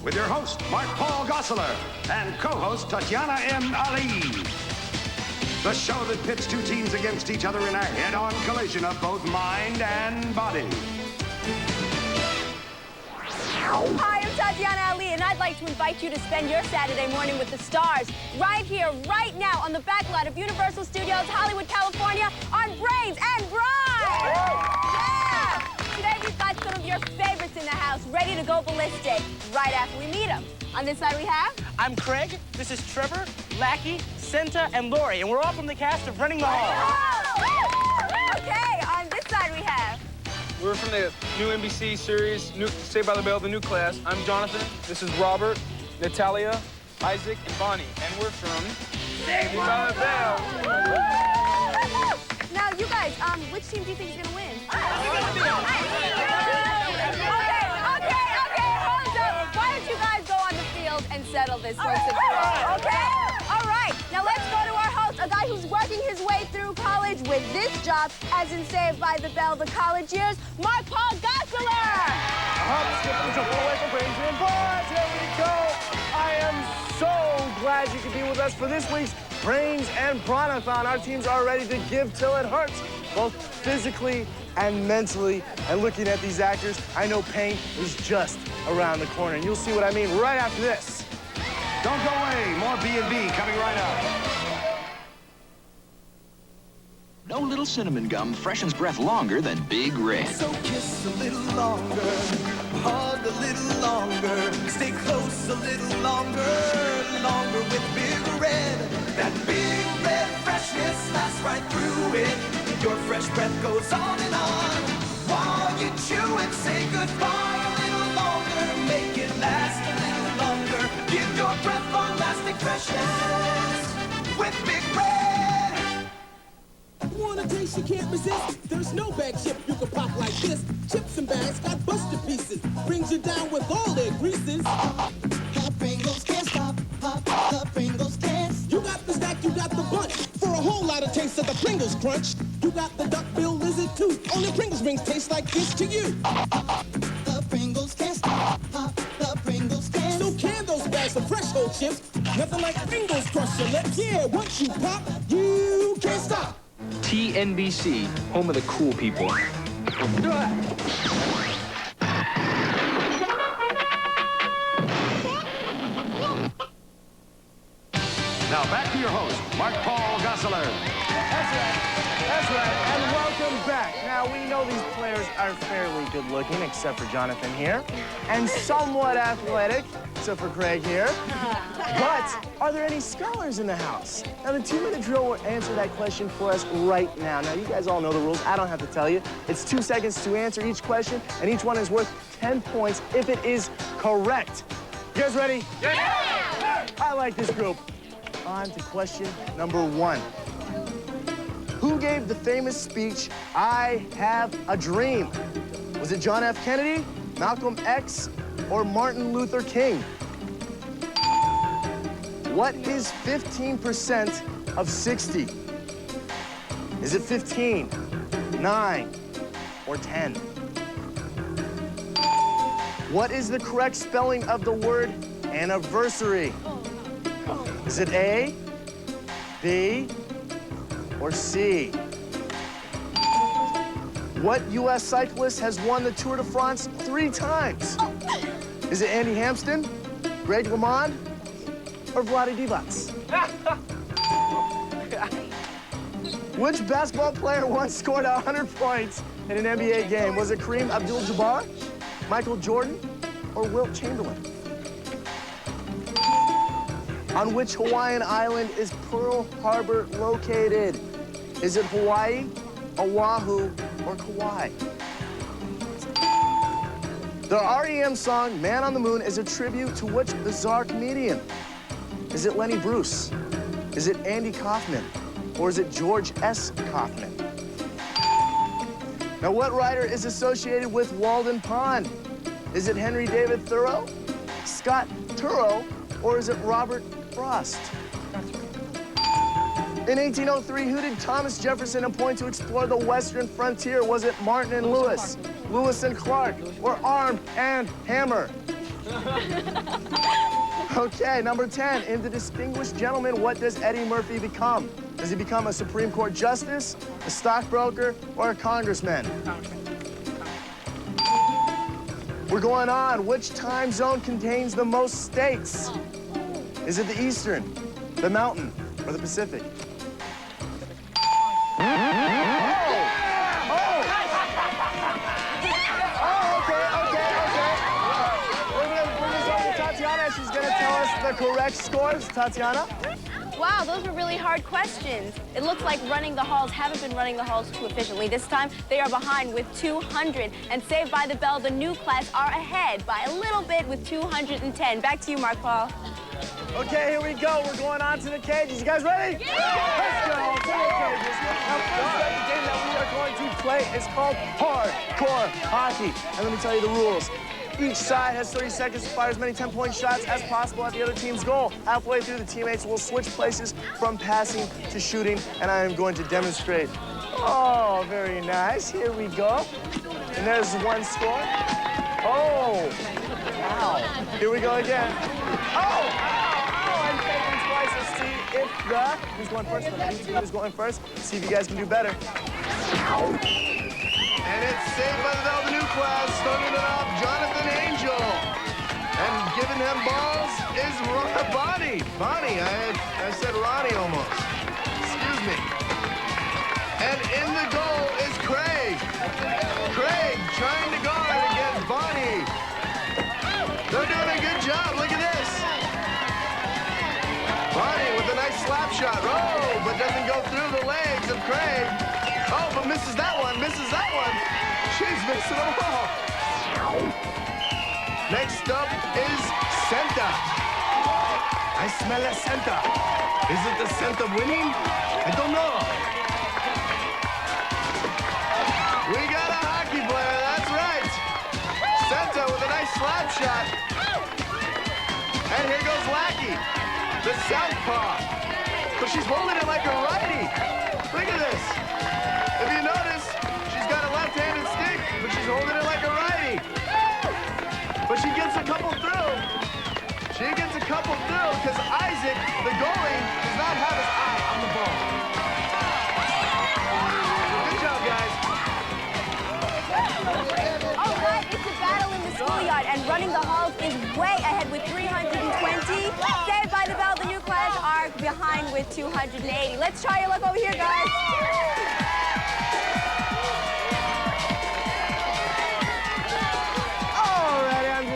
with your host, Mark Paul Gosselaar, and co-host Tatiana M. Ali. The show that pits two teams against each other in a head-on collision of both mind and body. Hi, I'm Tatiana Ali, and I'd like to invite you to spend your Saturday morning with the stars right here, right now, on the back lot of Universal Studios, Hollywood, California, on Brains and Brawn! Yeah! Today we've got some of your favorites in the house ready to go ballistic right after we meet them. On this side we have... I'm Craig, this is Trevor, Lackey, Senta, and Lori, and we're all from the cast of Running the Hall. Oh! Okay, on this side we have... We're from the new NBC series, Saved by the Bell, the new class. I'm Jonathan, this is Robert, Natalia, Isaac, and Bonnie, and we're from Saved by the Bell. Now, you guys, which team do you think is gonna win? Okay, hold up. Why don't you guys go on the field and settle this once and for all, okay? All right, now let's go to our host, a guy who's working his way through college with this job, as in Saved by the Bell, the college years, Mark Paul Gosselaar. Away from Brains and Brawn. Here we go. I am so glad you could be with us for this week's Brains and Brawn-a-thon. Our teams are ready to give till it hurts, both physically and mentally. And looking at these actors, I know pain is just around the corner. And you'll see what I mean right after this. Don't go away. More B&B coming right up. No little cinnamon gum freshens breath longer than Big Red. So kiss a little longer, hug a little longer, stay close a little longer, longer with Big Red. That Big Red freshness lasts right through it. Your fresh breath goes on and on. While you chew and say goodbye a little longer, make it last a little longer. Give your breath long-lasting freshness with Big Red. Want a taste you can't resist? There's no bag chip you can pop like this. Chips and bags got busted pieces. Brings you down with all their greases. The Pringles can't stop. Pop, the Pringles can't stop. You got the stack, you got the bunch. For a whole lot of taste of the Pringles crunch. You got the duck-bill lizard too. Only Pringles rings taste like this to you. The Pringles can't stop. Pop, the Pringles can't So can those bags of fresh whole chips. Nothing like Pringles crush your lips. Yeah, once you pop, you can't stop. TNBC, home of the cool people. Now back to your host, Mark Paul Gosselaar. That's right, and welcome back. Now, we know these players are fairly good-looking, except for Jonathan here, and somewhat athletic, except for Craig here. But are there any scholars in the house? Now, the 2-minute drill will answer that question for us right now. Now, you guys all know the rules. I don't have to tell you. It's 2 seconds to answer each question, and each one is worth 10 points if it is correct. You guys ready? Yeah! I like this group. On to question number 1. Who gave the famous speech, "I have a dream"? Was it John F. Kennedy, Malcolm X, or Martin Luther King? What is 15% of 60? Is it 15, 9, or 10? What is the correct spelling of the word anniversary? Is it A, B, or C? What U.S. cyclist has won the Tour de France 3 times? Is it Andy Hampsten, Greg LeMond, or Vlade Divac? Which basketball player once scored 100 points in an NBA game? Was it Kareem Abdul-Jabbar, Michael Jordan, or Wilt Chamberlain? On which Hawaiian island is Pearl Harbor located? Is it Hawaii, Oahu, or Kauai? The REM song, Man on the Moon, is a tribute to which bizarre comedian? Is it Lenny Bruce? Is it Andy Kaufman? Or is it George S. Kaufman? Now, what writer is associated with Walden Pond? Is it Henry David Thoreau, Scott Turow, or is it Robert Frost? In 1803, who did Thomas Jefferson appoint to explore the western frontier? Was it Martin and Lewis, Lewis and Clark, or Arm and Hammer? Okay, number 10. In The Distinguished Gentleman, what does Eddie Murphy become? Does he become a Supreme Court justice, a stockbroker, or a congressman? We're going on. Which time zone contains the most states? Is it the Eastern, the Mountain, or the Pacific? She's gonna tell us the correct scores. Tatiana? Wow, those were really hard questions. It looks like Running the Halls haven't been running the halls too efficiently. This time, they are behind with 200. And Saved by the Bell, the new class, are ahead by a little bit with 210. Back to you, Mark Paul. Okay, here we go. We're going on to the cages. You guys ready? Yeah! Let's go to the cages. Now, first game that we are going to play is called hardcore hockey. And let me tell you the rules. Each side has 30 seconds to fire as many 10-point shots as possible at the other team's goal. Halfway through, the teammates will switch places from passing to shooting, and I am going to demonstrate. Oh, very nice. Here we go. And there's one score. Oh, wow. Here we go again. Oh, I'm taking twice. Let's see if who's going first? The blue team is going first. See if you guys can do better. And it's Saved by the Bell, the new class, starting it off, Jonathan Angel. And giving him balls is Bonnie. Bonnie, I said Ronnie almost. Excuse me. And in the goal is Craig. Craig trying to guard against Bonnie. They're doing a good job, look at this. Bonnie with a nice slap shot. Oh, but doesn't go through the legs of Craig. Oh, but misses that one, misses that one. She's missing them all. Next up is Senta. I smell a Senta. Is it the scent of winning? I don't know. We got a hockey player, that's right. Senta with a nice slap shot. And here goes Lackey, the southpaw. But she's holding it like a righty. Look at this. If you notice, she's got a left-handed stick, but she's holding it like a righty. But she gets a couple through. She gets a couple through because Isaac, the goalie, does not have his eye on the ball. Good job, guys. All right, it's a battle in the schoolyard, and Running the Halls is way ahead with 320. Saved by the Bell, the new class, are behind with 280. Let's try your luck over here, guys.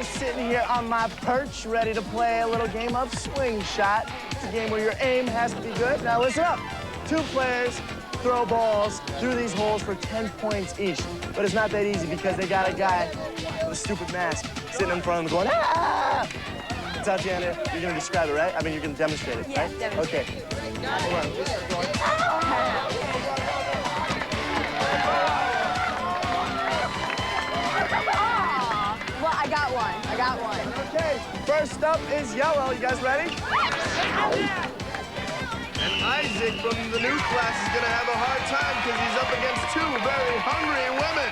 Sitting here on my perch, ready to play a little game of swing shot. It's a game where your aim has to be good. Now listen up. 2 players throw balls through these holes for 10 points each. But it's not that easy because they got a guy with a stupid mask sitting in front of them going, ah! Tatiana, you're gonna describe it, right? I mean, you're gonna demonstrate it, yeah, right? Demonstrate. Okay. Hold on. Well, I got one. Okay, first up is yellow. You guys ready? And Isaac from the new class is going to have a hard time because he's up against 2 very hungry women.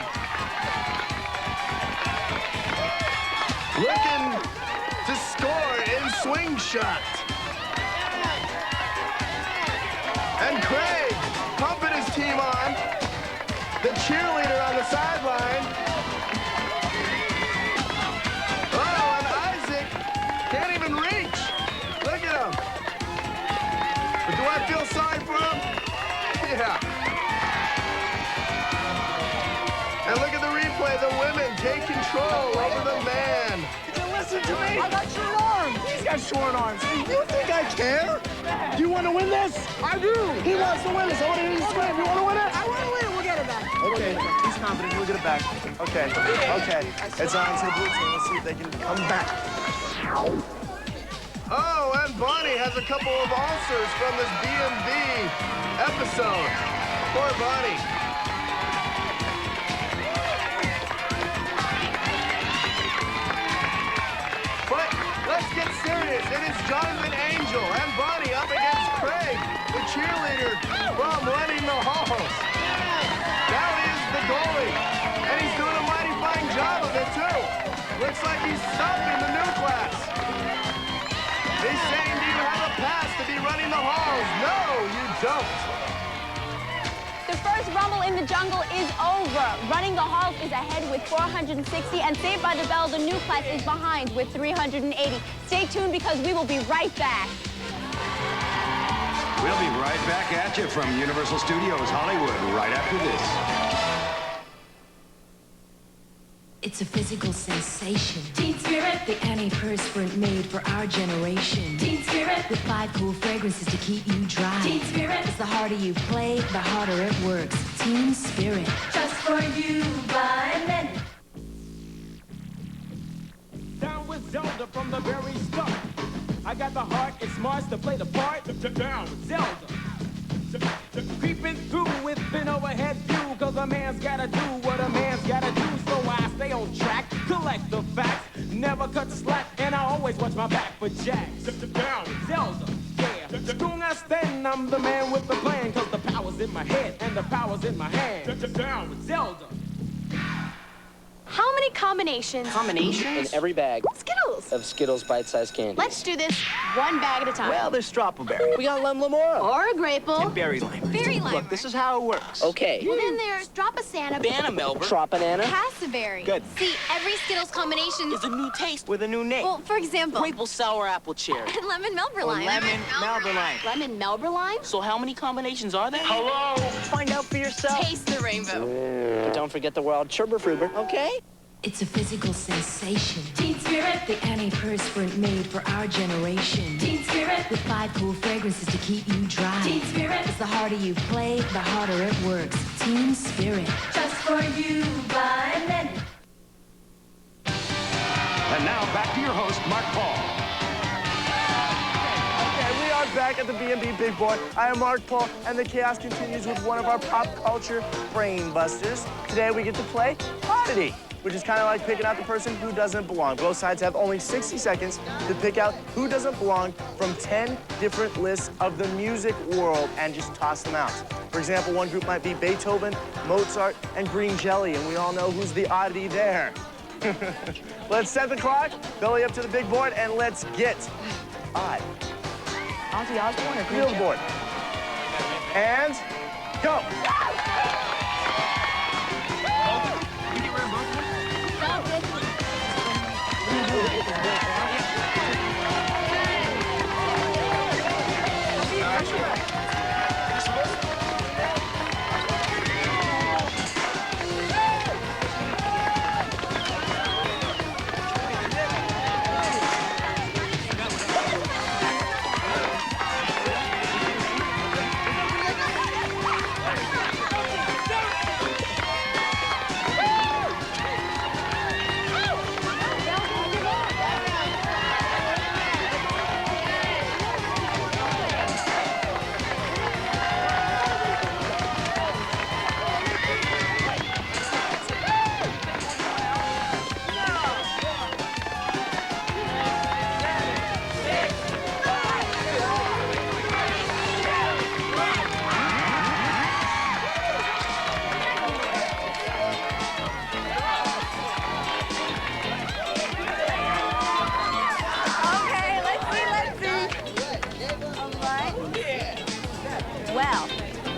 Looking to score in swing shot. And Craig pumping his team on. The cheerleader on the sideline. Can't even reach. Look at him. But do I feel sorry for him? Yeah. And look at the replay. The women take control over the man. Did you listen to me? I got short arms. He's got short arms. You think I care? Do you want to win this? I do. He wants to win this. I want to hear you scream. You want to win it? I want to win it. We'll get it back. Okay. He's confident. He'll get it back. Okay. Okay. It's on to the blue team. Let's see if they can come back. Oh, and Bonnie has a couple of ulcers from this B&B episode. Poor Bonnie. But let's get serious. It is Jonathan Angel and Bonnie up against Craig, the cheerleader from Running the Halls. That is the goalie, and he's doing a mighty fine job of it, too. Looks like he's stopping the new out. The first rumble in the jungle is over. Running the halls is ahead with 460, and Saved by the Bell, the new class, is behind with 380. Stay tuned because we will be right back. We'll be right back at you from Universal Studios Hollywood right after this. It's a physical sensation. Teen Spirit, the antiperspirant made for our generation. Teen Spirit, with 5 cool fragrances to keep you dry. Teen Spirit, it's the harder you play, the harder it works. Teen Spirit, just for you by men. Down with Zelda from the very start. I got the heart and smarts to play the part. Down with Zelda. Creeping through with an overhead view, cause a man's gotta do what a man's gotta do. So I stay on track, collect the facts, never cut slack, and I always watch my back for jacks. Down with Zelda, yeah. Strong I stand, I'm the man with the plan, cause the power's in my head and the power's in my hand. Down with Zelda. How many combinations? In every bag Skittles. of Skittles bite-sized candy. Let's do this one bag at a time. Well, there's Strawberry. We got Lem Lemora. Or a Grapeful. Berry Lime. Berry Lime. Look, this is how it works. Okay. Well, then there's Drop-a-Santa. Banana Melbourne. Tropbanana. Cassaberry. Good. See, every Skittles combination Is a new taste with a new name. Well, for example, Maple Sour Apple Cherry. lemon Melbourne Or lime. Lemon Melbourne Lime. Lemon Melbourne lime? So how many combinations are there? Hello? Find out for yourself. Taste the rainbow. But don't forget the wild Churber, okay? It's a physical sensation. Teen Spirit, the antiperspirant made for our generation. Teen Spirit, with 5 cool fragrances to keep you dry. Teen Spirit, it's the harder you play, the harder it works. Teen Spirit, just for you by men. And now back to your host, Mark Paul. Okay, we are back at the B&B Big Board. I am Mark Paul, and the chaos continues with one of our pop culture brain busters. Today we get to play Oddity, which is kind of like picking out the person who doesn't belong. Both sides have only 60 seconds to pick out who doesn't belong from 10 different lists of the music world and just toss them out. For example, one group might be Beethoven, Mozart, and Green Jelly, and we all know who's the oddity there. Let's set the clock, belly up to the big board, and let's get odd. Ozzy Osbourne or Green Field board. And go.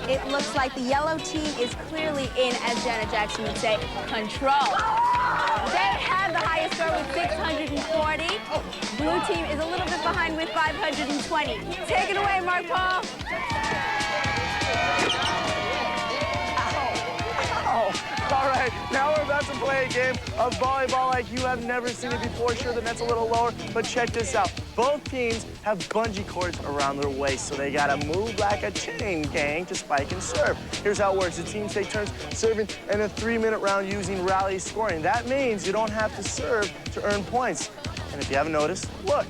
It looks like the yellow team is clearly in, as Janet Jackson would say, control. They have the highest score with 640. Blue team is a little bit behind with 520. Take it away, Mark Paul. All right, now we're about to play a game of volleyball like you have never seen it before. Sure, the net's a little lower, but check this out. Both teams have bungee cords around their waist, so they gotta move like a chain gang to spike and serve. Here's how it works. The teams take turns serving in a 3-minute round using rally scoring. That means you don't have to serve to earn points. And if you haven't noticed, look,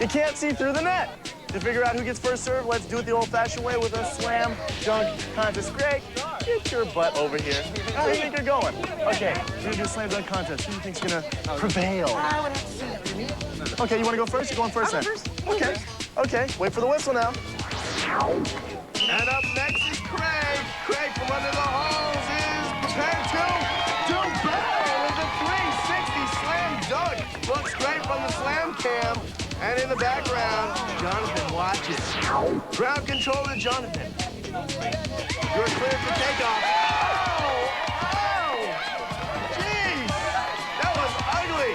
you can't see through the net. To figure out who gets first serve, let's do it the old-fashioned way with a slam dunk contest. Greg, get your butt over here. How do you think you're going? Okay, we're gonna do a slam dunk contest. Who do you think's gonna prevail? Okay, you wanna go first? You're going first then. Okay, okay, wait for the whistle now. And up next is Craig. Craig from under the halls is prepared to do battle with a 360 slam dunk. Looks great from the slam cam. And in the background, Jonathan watches. Ground control to Jonathan. You're clear for takeoff. Oh! Jeez! That was ugly.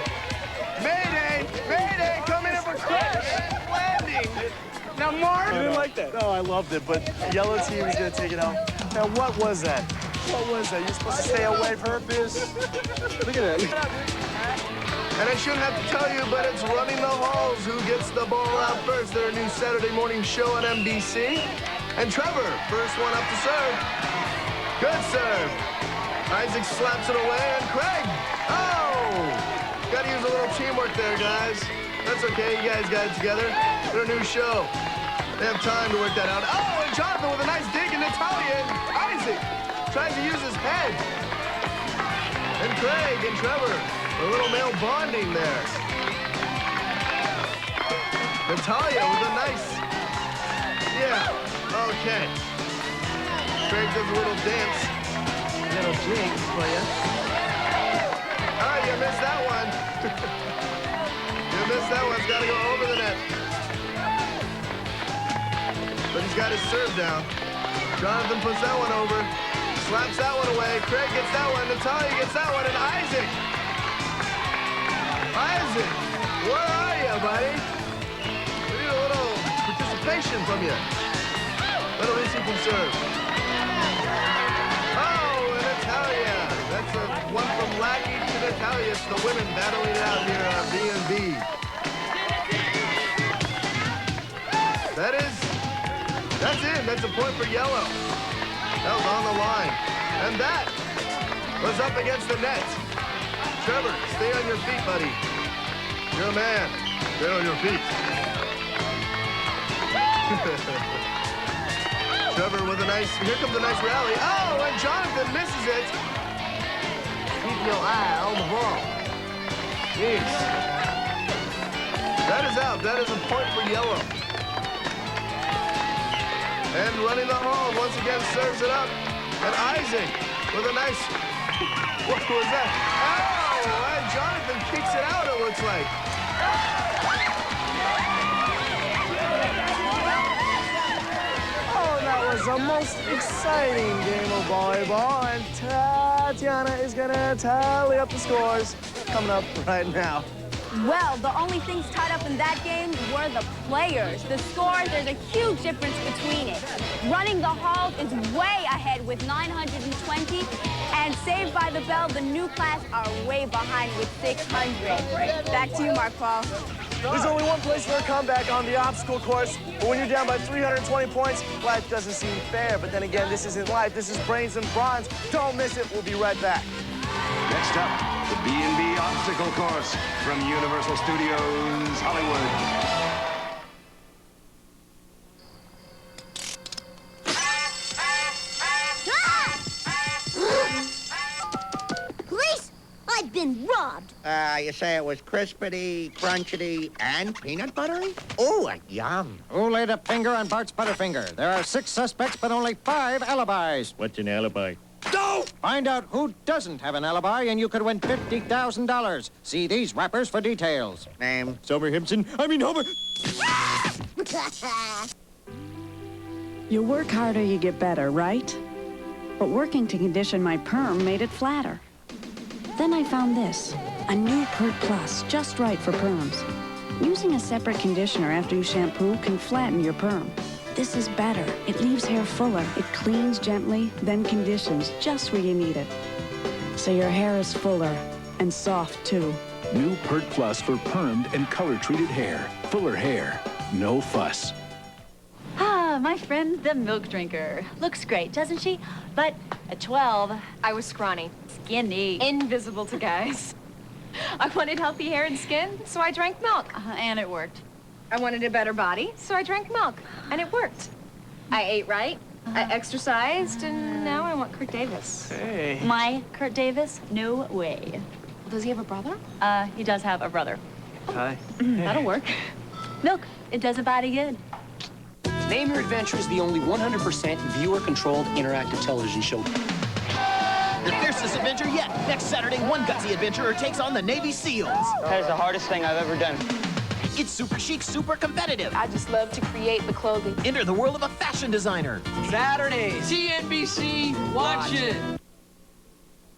Mayday! Mayday! Coming in for crash landing. Now, Mark! You didn't like that? No, I loved it, but yellow team is going to take it home. Now, what was that? What was that? You're supposed to stay away from Purpose. Look at that. And I shouldn't have to tell you, but it's Running the Halls who gets the ball out first. Their new Saturday morning show on NBC. And Trevor, first one up to serve. Good serve. Isaac slaps it away, and Craig. Oh! Got to use a little teamwork there, guys. That's okay. You guys got it together. Their new show. They have time to work that out. Oh, and Jonathan with a nice dig, and Natalia and Isaac tries to use his head. And Craig and Trevor, a little male bonding there. Natalia with a nice, yeah, okay. Craig does a little dance. little jinx for you. Oh, you missed that one. You missed that one. It's got to go over the net. But he's got his serve down. Jonathan puts that one over. Slaps that one away. Craig gets that one. Natalia gets that one. And Isaac. Isaac, where are you, buddy? We need a little participation from you. But at least he can serve. Oh, and Natalia. That's a one from Lackey to Natalia. It's the women battling it out here on B&B. That's in. That's a point for yellow. That was on the line. And that was up against the net. Trevor, stay on your feet, buddy. You're a man. Stay on your feet. Trevor with a nice, here comes a nice rally. Oh, and Jonathan misses it. Keep your eye on the ball. Jeez. That is out. That is a point for yellow. And running the hall, once again serves it up. And Isaac with a nice, what was that? Oh, and Jonathan kicks it out, it looks like. Oh, that was the most exciting game of volleyball, and Tatiana is gonna tally up the scores coming up right now. Well, the only things tied up in that game were the players. The scores, there's a huge difference between it. Running the Halls is way ahead with 920, and Saved by the Bell, the new class, are way behind with 600. Back to you, Mark Paul. There's only one place for a comeback on the obstacle course, but when you're down by 320 points, life doesn't seem fair. But then again, this isn't life. This is Brains and Bronze. Don't miss it. We'll be right back. Next up, the B&B obstacle course from Universal Studios Hollywood. Police! I've been robbed. You say it was crispity, crunchity, and peanut buttery? Oh, yum. Who laid a finger on Bart's Butterfinger? There are 6 suspects, but only 5 alibis. What's an alibi? No! Find out who doesn't have an alibi, and you could win $50,000. See these wrappers for details. Name? Somer Himpson. I mean, Homer. You work harder, you get better, right? But working to condition my perm made it flatter. Then I found this, a new Pert Plus, just right for perms. Using a separate conditioner after you shampoo can flatten your perm. This is better. It leaves hair fuller. It cleans gently, then conditions just where you need it. So your hair is fuller and soft, too. New Pert Plus for permed and color-treated hair. Fuller hair. No fuss. Ah, my friend, the milk drinker. Looks great, doesn't she? But at 12, I was scrawny, skinny, invisible to guys. I wanted healthy hair and skin, so I drank milk. And it worked. I wanted a better body, so I drank milk. And it worked. I ate right, I exercised, and now I want Kurt Davis. Hey. My Kurt Davis? No way. Does he have a brother? He does have a brother. Hi. That'll work. Milk, it does a body good. Name Your Adventure is the only 100% viewer-controlled interactive television show. The fiercest adventure yet. Next Saturday, one gutsy adventurer takes on the Navy SEALs. That is the hardest thing I've ever done. It's super chic, super competitive. I just love to create the clothing. Enter the world of a fashion designer. Saturdays, CNBC, watch it.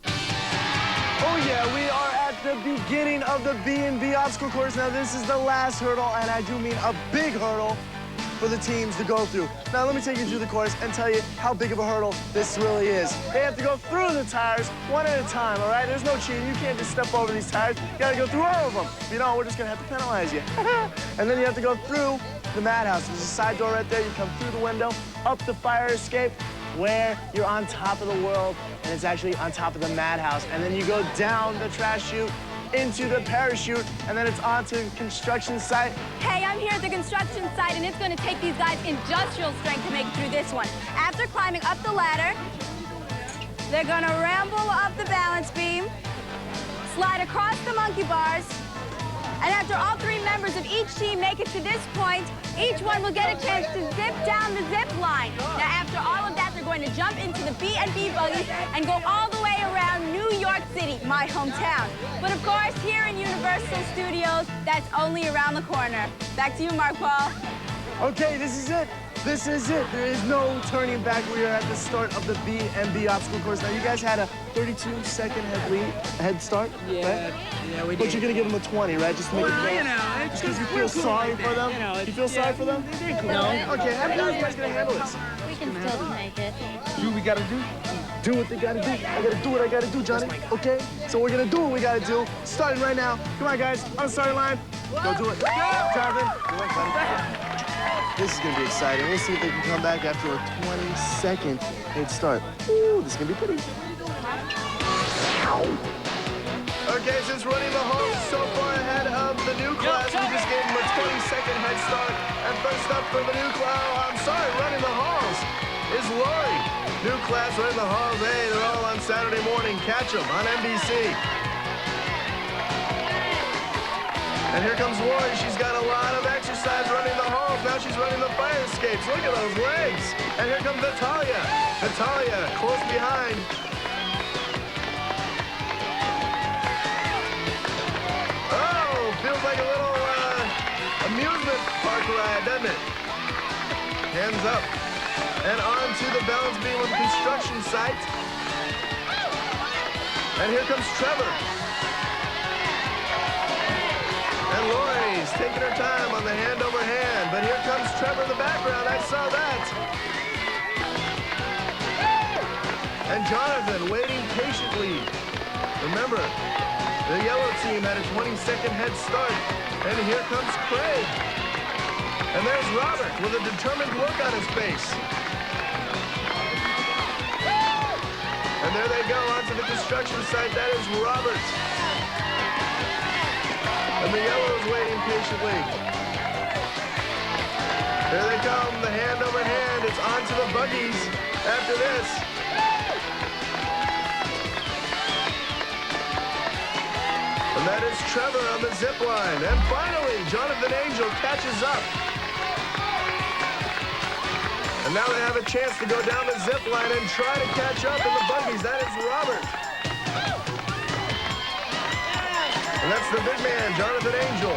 Oh yeah, we are at the beginning of the B&B obstacle course. Now this is the last hurdle, and I do mean a big hurdle for the teams to go through. Now let me take you through the course and tell you how big of a hurdle this really is. They have to go through the tires one at a time, all right? There's no cheating. You can't just step over these tires. You gotta go through all of them. If you don't, we're just gonna have to penalize you. And then you have to go through the madhouse. There's a side door right there. You come through the window, up the fire escape, where you're on top of the world, and it's actually on top of the madhouse. And then you go down the trash chute into the parachute, and then it's onto the construction site. Hey, I'm here at the construction site, and it's going to take these guys industrial strength to make it through this one. After climbing up the ladder, they're going to ramble up the balance beam, slide across the monkey bars, and after all three members of each team make it to this point, each one will get a chance to zip down the zip line. Now, after all of that, they're going to jump into the B&B buggies and go all the way around New York City, my hometown. But of course, here in Universal Studios, that's only around the corner. Back to you, Mark Paul. Okay, this is it. This is it. There is no turning back. We are at the start of the B&B obstacle course. Now, you guys had a 32-second head start, right? Yeah, we did. But you're gonna give them a 20, right? Just to make it fair. You know, just because you feel sorry for them? You feel sorry for them? No. Okay, how are you guys gonna handle this? We can still make it. Do what we gotta do. Do what they gotta do. I gotta do what I gotta do, Johnny. Okay? So we're gonna do what we gotta do. Starting right now. Come on, guys. On the starting line. Go do it. Jonathan. Go on, buddy. This is gonna be exciting. We'll see if they can come back after a 20-second head start. Ooh, this is gonna be pretty. Okay, since running the home is so far ahead of the new class, we just gave them a 20-second head start. And first up for the new class, running the halls is Lori. New class running the halls. Hey, they're all on Saturday morning. Catch them on NBC. And here comes Lori. She's got a lot of exercise running the halls. Now she's running the fire escapes. Look at those legs. And here comes Natalia. Natalia, close behind. Oh, feels like a little amusement park ride, doesn't it? Hands up. And on to the balance beam of the construction site. And here comes Trevor. And Lori's taking her time on the hand over hand. But here comes Trevor in the background. I saw that. And Jonathan waiting patiently. Remember, the yellow team had a 20-second head start. And here comes Craig. And there's Robert with a determined look on his face. And there they go onto the construction site. That is Robert. And the yellow's waiting patiently. Here they come, the hand over hand. It's onto the buggies after this. And that is Trevor on the zip line. And finally, Jonathan Angel catches up. And now they have a chance to go down the zip line and try to catch up in the buggies. That is Robert. And that's the big man, Jonathan Angel.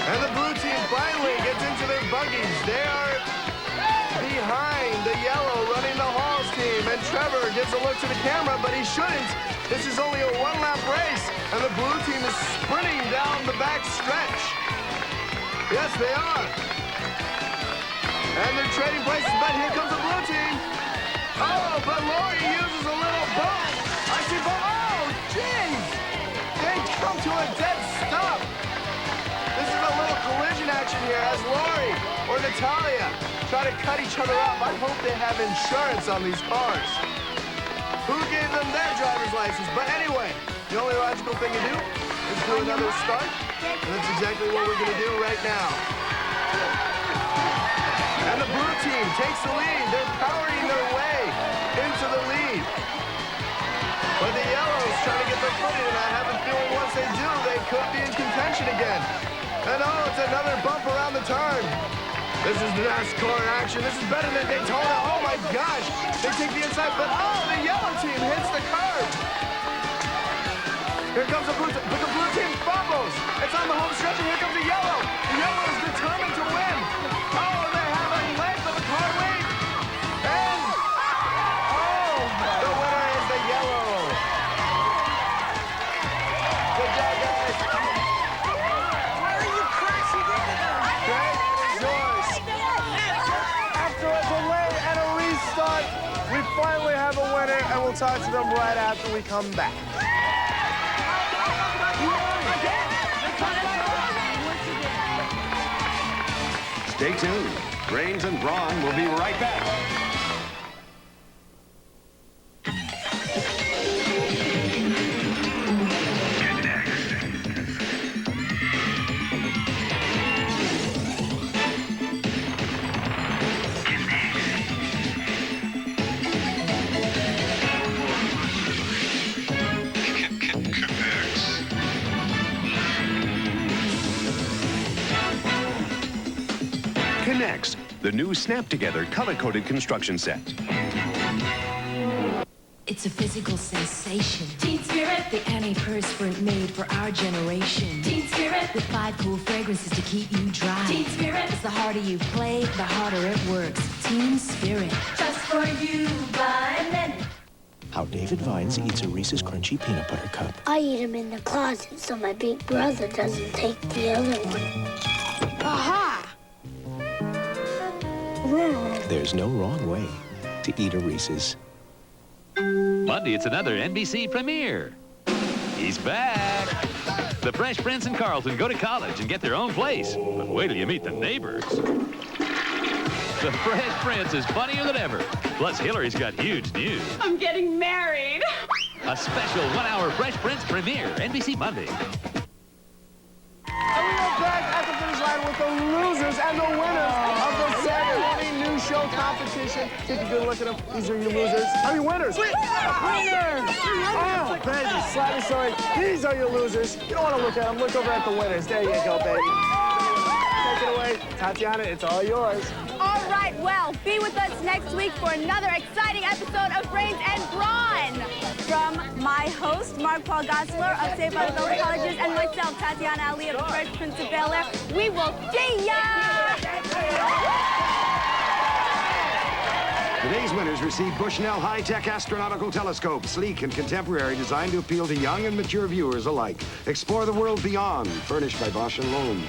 And the blue team finally gets into their buggies. They are behind the yellow running the Halls team. And Trevor gives a look to the camera, but he shouldn't. This is only a one-lap race. And the blue team is sprinting down the back stretch. Yes, they are. And they're trading places, but here comes the blue team. Oh, but Lori uses a little bump. I see, oh, jeez. They come to a dead stop. This is a little collision action here as Lori or Natalia try to cut each other up. I hope they have insurance on these cars. Who gave them their driver's license? But anyway, the only logical thing to do is do another start. And that's exactly what we're going to do right now. And the blue team takes the lead. They're powering their way into the lead. But the yellows trying to get their footing, and I have a feeling once they do, they could be in contention again. And oh, it's another bump around the turn. This is NASCAR action. This is better than Daytona. Oh my gosh. They take the inside, but oh, the yellow team hits the curb. Here comes the blue team fumbles. It's on the home stretch, and here comes the yellow. The yellow is determined to win. Oh, they have a length of a car lead. And, the winner is the yellow. Good job, guys. Why are you crashing into them? Great choice. After a delay and a restart, we finally have a winner, and we'll talk to them right after we come back. Stay tuned. Brains and Brawn will be right back. Connects, the new snap-together color-coded construction set. It's a physical sensation. Teen Spirit, the antiperspirant made for our generation. Teen Spirit, with 5 cool fragrances to keep you dry. Teen Spirit, is the harder you play, the harder it works. Teen Spirit, just for you by men. How David Vines eats a Reese's Crunchy Peanut Butter Cup. I eat them in the closet so my big brother doesn't take the other one. Aha! There's no wrong way to eat a Reese's. Monday, it's another NBC premiere. He's back. The Fresh Prince and Carlton go to college and get their own place. But wait till you meet the neighbors. The Fresh Prince is funnier than ever. Plus, Hillary's got huge news. I'm getting married. A special 1-hour Fresh Prince premiere, NBC Monday. And we are back at the finish line with the losers and the winners of the Saturday New Show competition. Take a good look at them. These are your losers. I mean, winners. Winners! Oh, baby, slightly sorry. These are your losers. You don't want to look at them. Look over at the winners. There you go, baby. Take it away. Tatiana, it's all yours. All right, well, be with us next week for another exciting episode of Brains and Brawn. From my host, Mark Paul Gosselaar of Saved by the Bell Colleges, and myself, Tatiana Ali of the Fresh Prince of Bel-Air, we will see ya! Today's winners receive Bushnell high-tech astronomical telescope, sleek and contemporary, designed to appeal to young and mature viewers alike. Explore the world beyond, furnished by Bosch & Lomb.